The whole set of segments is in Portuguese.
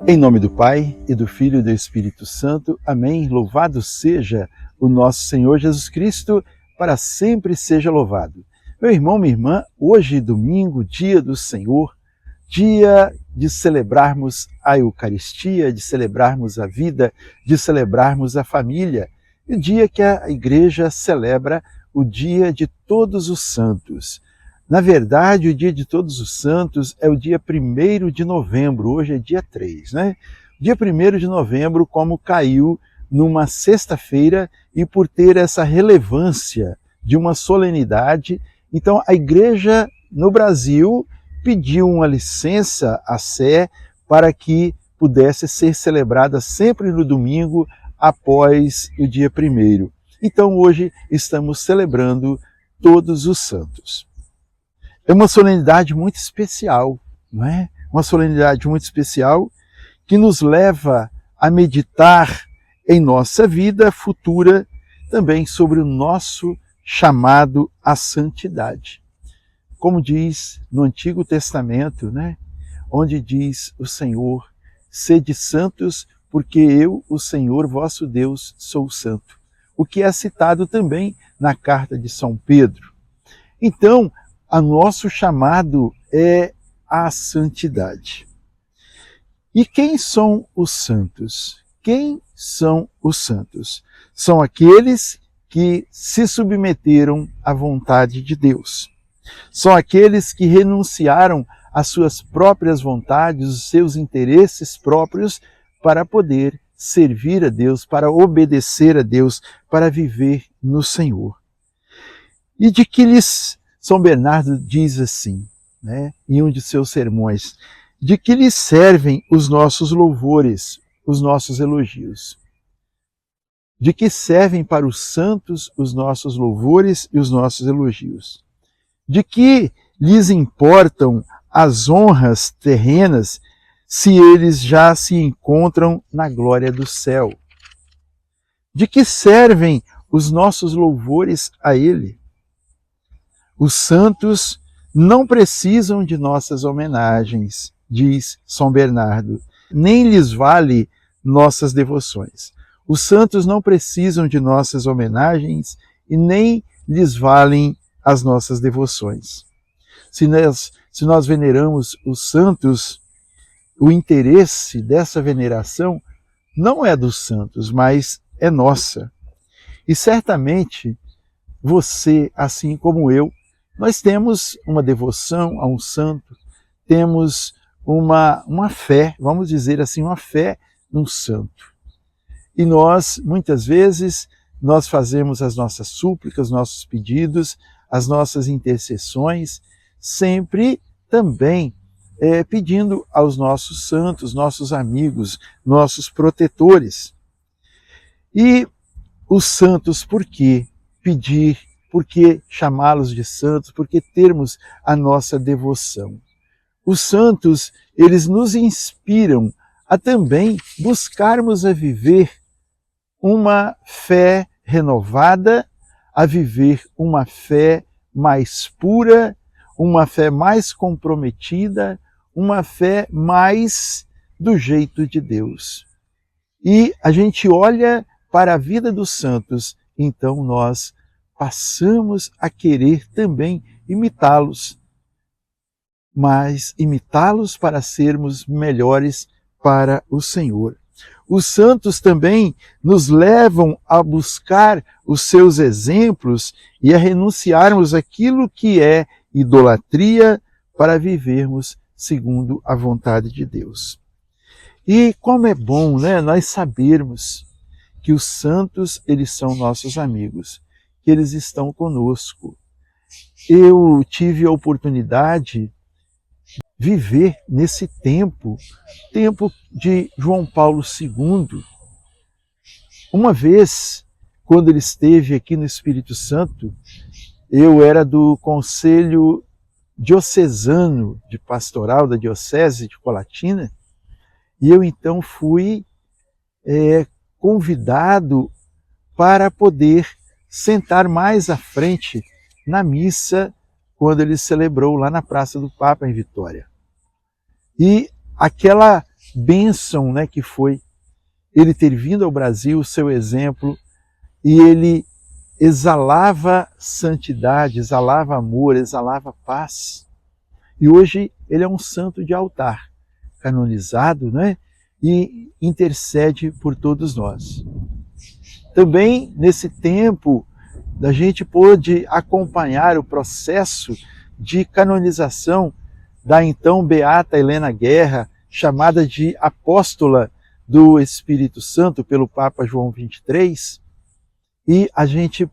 Em nome do Pai, e do Filho e do Espírito Santo. Amém. Louvado seja o nosso Senhor Jesus Cristo, para sempre seja louvado. Meu irmão, minha irmã, hoje, domingo, dia do Senhor, dia de celebrarmos a Eucaristia, de celebrarmos a vida, de celebrarmos a família, e o dia que a Igreja celebra o dia de Todos os Santos. Na verdade, o dia de Todos os Santos é o dia 1º de novembro, hoje é dia 3, né? Dia 1º de novembro, como caiu numa sexta-feira e por ter essa relevância de uma solenidade, então a Igreja no Brasil pediu uma licença à Sé para que pudesse ser celebrada sempre no domingo após o dia 1º. Então hoje estamos celebrando Todos os Santos. É uma solenidade muito especial, não é? Uma solenidade muito especial que nos leva a meditar em nossa vida futura também sobre o nosso chamado à santidade. Como diz no Antigo Testamento, né? Onde diz o Senhor: sede santos, porque eu, o Senhor vosso Deus, sou santo. O que é citado também na carta de São Pedro. Então, o nosso chamado é a santidade. E quem são os santos? Quem são os santos? São aqueles que se submeteram à vontade de Deus. São aqueles que renunciaram às suas próprias vontades, os seus interesses próprios, para poder servir a Deus, para obedecer a Deus, para viver no Senhor. E de que lhes São Bernardo diz assim, né, em um de seus sermões: de que lhes servem os nossos louvores, os nossos elogios? De que servem para os santos os nossos louvores e os nossos elogios? De que lhes importam as honras terrenas se eles já se encontram na glória do céu? De que servem os nossos louvores a Ele? Os santos não precisam de nossas homenagens, diz São Bernardo, nem lhes vale nossas devoções. Os santos não precisam de nossas homenagens e nem lhes valem as nossas devoções. Se nós veneramos os santos, o interesse dessa veneração não é dos santos, mas é nossa. E certamente você, assim como eu, nós temos uma devoção a um santo, temos uma fé, vamos dizer assim, uma fé num santo. E nós, muitas vezes, nós fazemos as nossas súplicas, nossos pedidos, as nossas intercessões, sempre também pedindo aos nossos santos, nossos amigos, nossos protetores. E os santos, por que pedir? Por que chamá-los de santos? Por que termos a nossa devoção? Os santos, eles nos inspiram a também buscarmos a viver uma fé renovada, a viver uma fé mais pura, uma fé mais comprometida, uma fé mais do jeito de Deus. E a gente olha para a vida dos santos, então nós passamos a querer também imitá-los, mas imitá-los para sermos melhores para o Senhor. Os santos também nos levam a buscar os seus exemplos e a renunciarmos aquilo que é idolatria para vivermos segundo a vontade de Deus. E como é bom, né, nós sabermos que os santos, eles são nossos amigos, que eles estão conosco. Eu tive a oportunidade de viver nesse tempo de João Paulo II. Uma vez, quando ele esteve aqui no Espírito Santo, eu era do Conselho Diocesano de Pastoral da Diocese de Colatina, e eu então fui convidado para poder sentar mais à frente na missa quando ele celebrou lá na Praça do Papa, em Vitória. E aquela bênção, né, que foi ele ter vindo ao Brasil, seu exemplo, e ele exalava santidade, exalava amor, exalava paz. E hoje ele é um santo de altar, canonizado, né? E intercede por todos nós. Também, nesse tempo, a gente pôde acompanhar o processo de canonização da então beata Helena Guerra, chamada de apóstola do Espírito Santo pelo Papa João XXIII, e a gente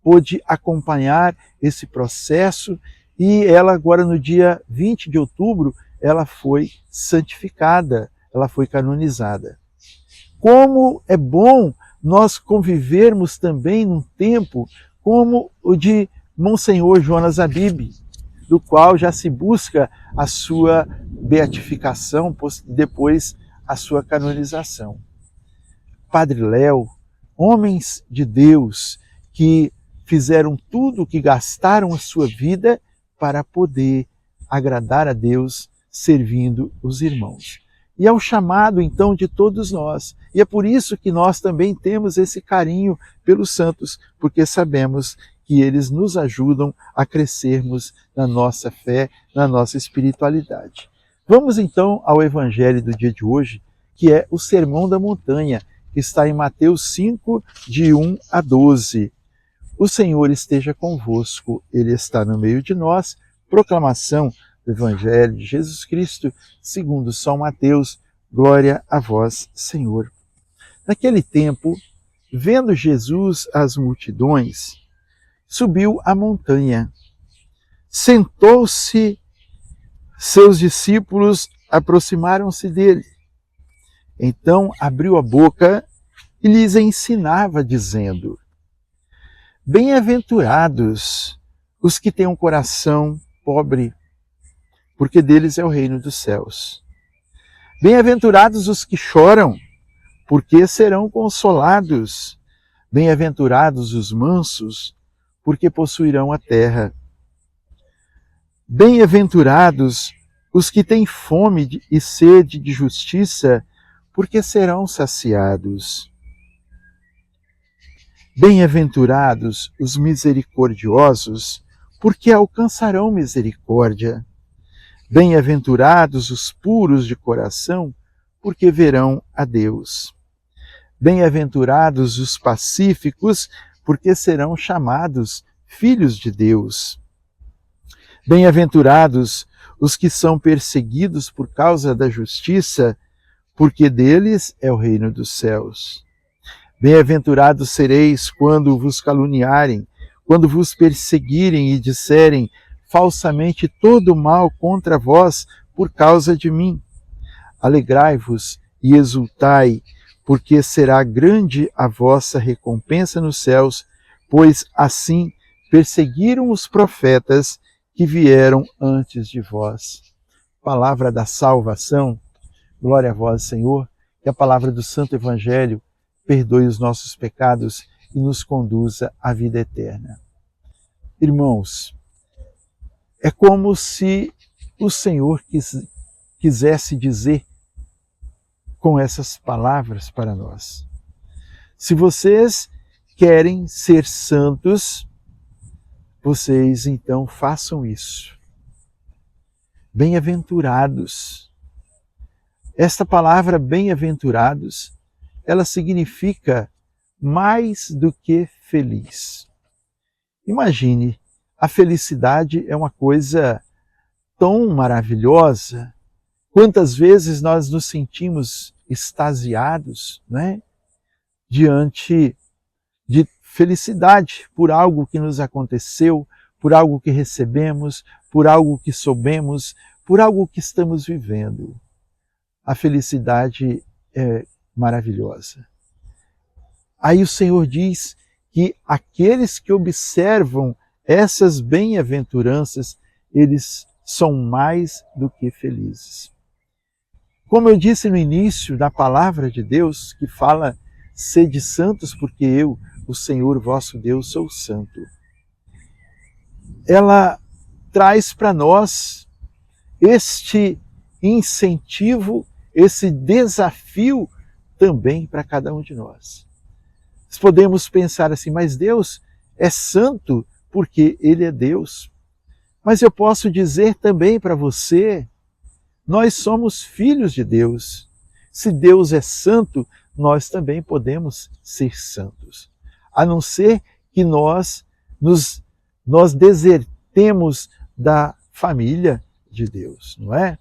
pôde acompanhar esse processo, e ela agora no dia 20 de outubro, ela foi santificada, ela foi canonizada. Como é bom nós convivermos também num tempo como o de Monsenhor Jonas Abib, do qual já se busca a sua beatificação, depois a sua canonização. Padre Léo, homens de Deus que fizeram tudo, que gastaram a sua vida para poder agradar a Deus servindo os irmãos. E é o chamado, então, de todos nós. E é por isso que nós também temos esse carinho pelos santos, porque sabemos que eles nos ajudam a crescermos na nossa fé, na nossa espiritualidade. Vamos, então, ao Evangelho do dia de hoje, que é o Sermão da Montanha, que está em Mateus 5, de 1 a 12. O Senhor esteja convosco, Ele está no meio de nós. Proclamação do Evangelho de Jesus Cristo, segundo São Mateus. Glória a vós, Senhor. Naquele tempo, vendo Jesus as multidões, subiu a montanha. Sentou-se, seus discípulos aproximaram-se dele. Então abriu a boca e lhes ensinava, dizendo: Bem-aventurados os que têm um coração pobre, porque deles é o reino dos céus. Bem-aventurados os que choram, porque serão consolados. Bem-aventurados os mansos, porque possuirão a terra. Bem-aventurados os que têm fome e sede de justiça, porque serão saciados. Bem-aventurados os misericordiosos, porque alcançarão misericórdia. Bem-aventurados os puros de coração, porque verão a Deus. Bem-aventurados os pacíficos, porque serão chamados filhos de Deus. Bem-aventurados os que são perseguidos por causa da justiça, porque deles é o reino dos céus. Bem-aventurados sereis quando vos caluniarem, quando vos perseguirem e disserem falsamente todo mal contra vós por causa de mim. Alegrai-vos e exultai, porque será grande a vossa recompensa nos céus, pois assim perseguiram os profetas que vieram antes de vós. Palavra da salvação. Glória a vós, Senhor, que a palavra do Santo Evangelho perdoe os nossos pecados e nos conduza à vida eterna. Irmãos, é como se o Senhor quisesse dizer com essas palavras para nós: se vocês querem ser santos, vocês então façam isso. Bem-aventurados. Esta palavra bem-aventurados, ela significa mais do que feliz. Imagine, a felicidade é uma coisa tão maravilhosa. Quantas vezes nós nos sentimos extasiados, né? Diante de felicidade por algo que nos aconteceu, por algo que recebemos, por algo que soubemos, por algo que estamos vivendo. A felicidade é maravilhosa. Aí o Senhor diz que aqueles que observam essas bem-aventuranças, eles são mais do que felizes. Como eu disse no início da palavra de Deus, que fala: sede santos, porque eu, o Senhor vosso Deus, sou santo. Ela traz para nós este incentivo esse desafio também para cada um de nós. Podemos pensar assim, mas Deus é santo porque Ele é Deus. Mas eu posso dizer também para você, nós somos filhos de Deus. Se Deus é santo, nós também podemos ser santos. A não ser que nós desertemos da família de Deus, não é?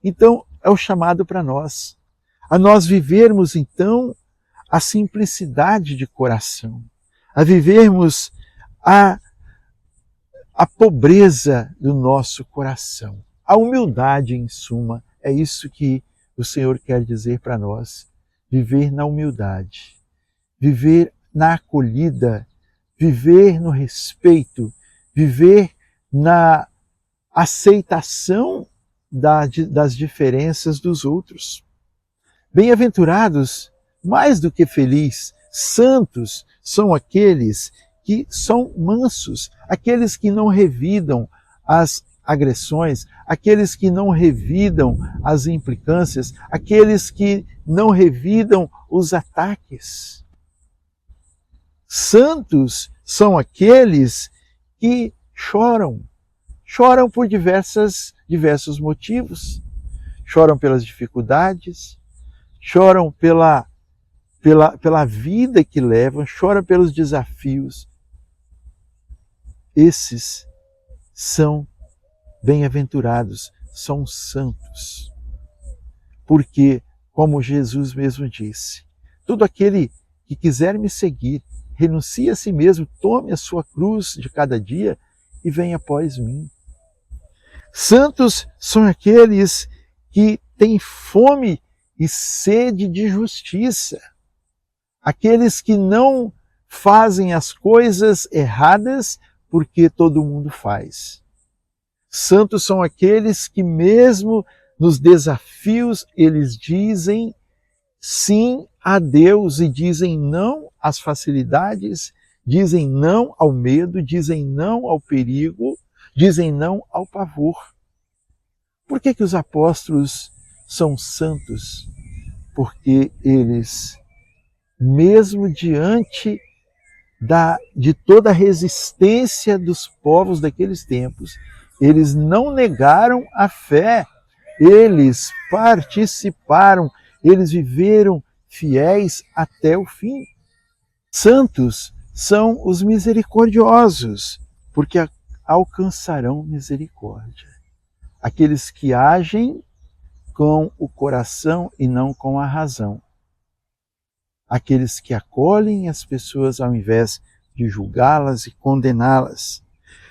Então, é o chamado para nós. A nós vivermos, então, a simplicidade de coração. A vivermos a pobreza do nosso coração. A humildade, em suma, é isso que o Senhor quer dizer para nós. Viver na humildade, viver na acolhida, viver no respeito, viver na aceitação das diferenças dos outros. Bem-aventurados, mais do que felizes, santos são aqueles que são mansos, aqueles que não revidam as agressões, aqueles que não revidam as implicâncias, aqueles que não revidam os ataques. Santos são aqueles que choram por diversos motivos. Choram pelas dificuldades, choram pela vida que levam, choram pelos desafios. Esses são bem-aventurados, são santos. Porque, como Jesus mesmo disse, todo aquele que quiser me seguir, renuncie a si mesmo, tome a sua cruz de cada dia e venha após mim. Santos são aqueles que têm fome e sede de justiça, aqueles que não fazem as coisas erradas porque todo mundo faz. Santos são aqueles que mesmo nos desafios eles dizem sim a Deus e dizem não às facilidades, dizem não ao medo, dizem não ao perigo, dizem não ao pavor. Por que os apóstolos são santos? Porque eles, mesmo diante de toda a resistência dos povos daqueles tempos, eles não negaram a fé, eles participaram, eles viveram fiéis até o fim. Santos são os misericordiosos, porque alcançarão misericórdia. Aqueles que agem com o coração e não com a razão. Aqueles que acolhem as pessoas ao invés de julgá-las e condená-las.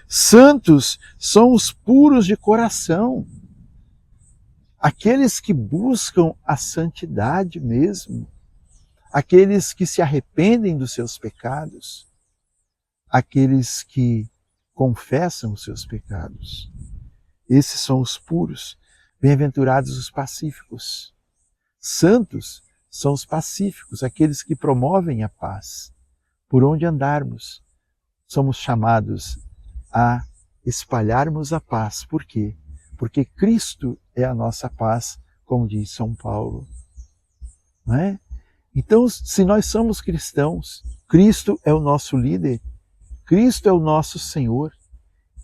Santos são os puros de coração. Aqueles que buscam a santidade mesmo. Aqueles que se arrependem dos seus pecados. Aqueles que confessam os seus pecados. Esses são os puros. Bem-aventurados os pacíficos. Santos são os pacíficos, aqueles que promovem a paz. Por onde andarmos, somos chamados a espalharmos a paz. Por quê? Porque Cristo é a nossa paz, como diz São Paulo. Não é? Então, se nós somos cristãos, Cristo é o nosso líder, Cristo é o nosso Senhor.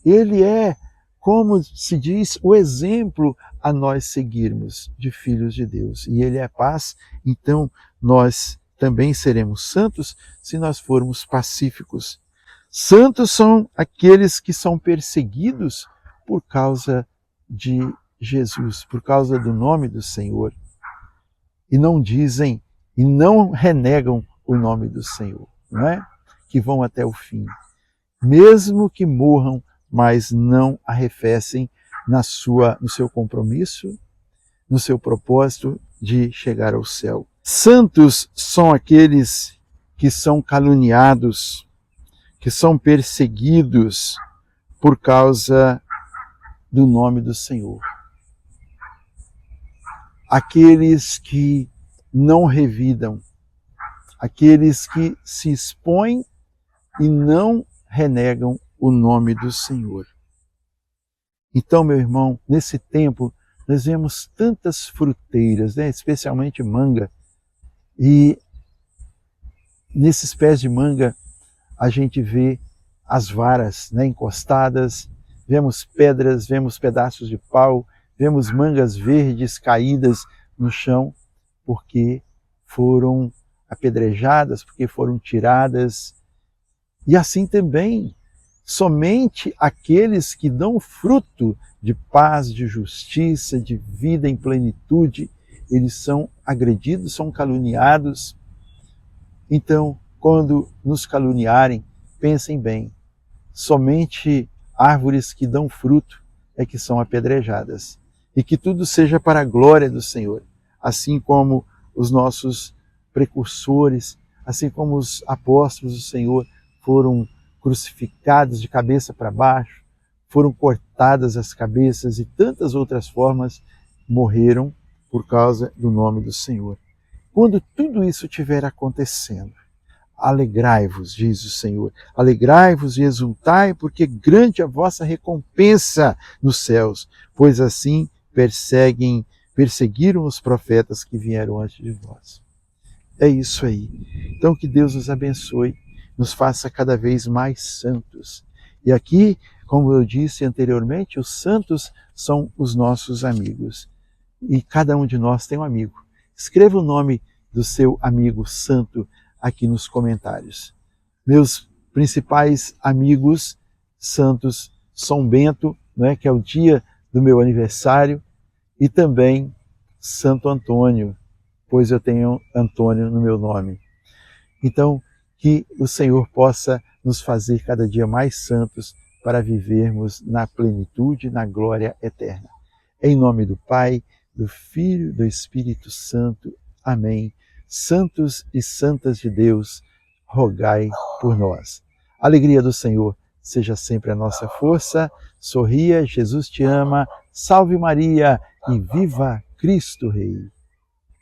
Ele é, como se diz, o exemplo a nós seguirmos de filhos de Deus. E Ele é a paz, então nós também seremos santos se nós formos pacíficos. Santos são aqueles que são perseguidos por causa de Jesus, por causa do nome do Senhor. E não dizem, e não renegam o nome do Senhor, não é? Que vão até o fim. Mesmo que morram, mas não arrefecem no seu compromisso, no seu propósito de chegar ao céu. Santos são aqueles que são caluniados, que são perseguidos por causa do nome do Senhor. Aqueles que não revidam, aqueles que se expõem e não renegam o nome do Senhor. Então, meu irmão, nesse tempo, nós vemos tantas fruteiras, né? Especialmente manga, e nesses pés de manga a gente vê as varas, né, encostadas, vemos pedras, vemos pedaços de pau, vemos mangas verdes caídas no chão, porque foram apedrejadas, porque foram tiradas. E assim também, somente aqueles que dão fruto de paz, de justiça, de vida em plenitude, eles são agredidos, são caluniados. Então, quando nos caluniarem, pensem bem, somente árvores que dão fruto é que são apedrejadas. E que tudo seja para a glória do Senhor, assim como os nossos precursores, assim como os apóstolos do Senhor foram crucificados de cabeça para baixo, foram cortadas as cabeças e tantas outras formas morreram por causa do nome do Senhor. Quando tudo isso estiver acontecendo, alegrai-vos, diz o Senhor, alegrai-vos e exultai, porque grande é a vossa recompensa nos céus, pois assim perseguiram os profetas que vieram antes de vós. É isso aí. Então que Deus nos abençoe, nos faça cada vez mais santos. E aqui, como eu disse anteriormente, os santos são os nossos amigos. E cada um de nós tem um amigo. Escreva o nome do seu amigo santo aqui nos comentários. Meus principais amigos santos, São Bento, né, que é o dia do meu aniversário, e também Santo Antônio, pois eu tenho Antônio no meu nome. Então, que o Senhor possa nos fazer cada dia mais santos para vivermos na plenitude, na glória eterna. Em nome do Pai, do Filho e do Espírito Santo. Amém. Santos e santas de Deus, rogai por nós. A alegria do Senhor seja sempre a nossa força. Sorria, Jesus te ama. Salve Maria e viva Cristo Rei.